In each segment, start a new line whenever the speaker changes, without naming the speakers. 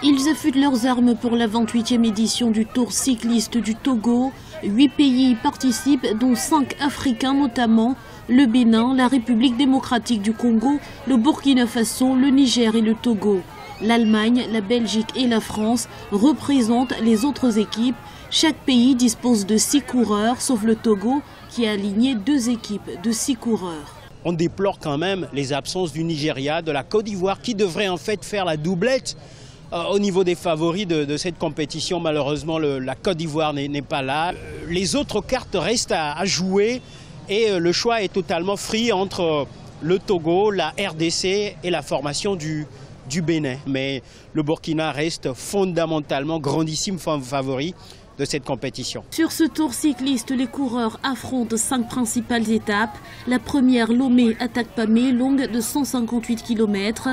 Ils affûtent leurs armes pour la 28e édition du Tour cycliste du Togo. 8 pays y participent, dont 5 Africains notamment, le Bénin, la République démocratique du Congo, le Burkina Faso, le Niger et le Togo. L'Allemagne, la Belgique et la France représentent les autres équipes. Chaque pays dispose de 6 coureurs, sauf le Togo qui a aligné 2 équipes de 6 coureurs.
On déplore quand même les absences du Nigeria, de la Côte d'Ivoire qui devrait en fait faire la doublette. Au niveau des favoris de cette compétition, malheureusement, la Côte d'Ivoire n'est pas là. Les autres cartes restent à jouer et le choix est totalement free entre le Togo, la RDC et la formation du Bénin. Mais le Burkina reste fondamentalement grandissime favori de cette compétition. Sur
ce tour cycliste, les coureurs affrontent 5 principales étapes. La première, Lomé-Atakpamé, longue de 158 km.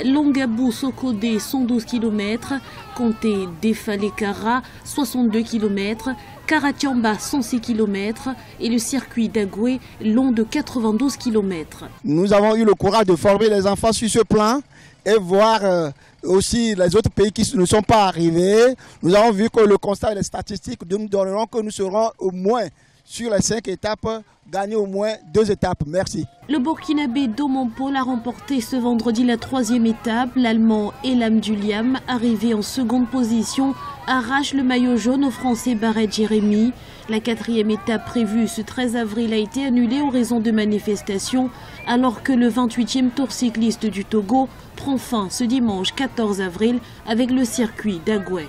Longabou-Sokodé, 112 km. Comté-Defalekara, 62 km. Karatiamba, 106 km. Et le circuit d'Agoué, long de 92 km.
Nous avons eu le courage de former les enfants sur ce plan et voir aussi les autres pays qui ne sont pas arrivés. Nous avons vu que le constat et les statistiques nous donneront que nous serons au moins sur les 5 étapes, gagner au moins 2 étapes. Merci.
Le Burkinabé Domon Paul a remporté ce vendredi la 3e étape. L'Allemand Elam Duliam, arrivé en seconde position, arrache le maillot jaune au Français Barret Jérémy. La 4e étape prévue ce 13 avril a été annulée en raison de manifestations, alors que le 28e Tour cycliste du Togo prend fin ce dimanche 14 avril avec le circuit d'Agoué.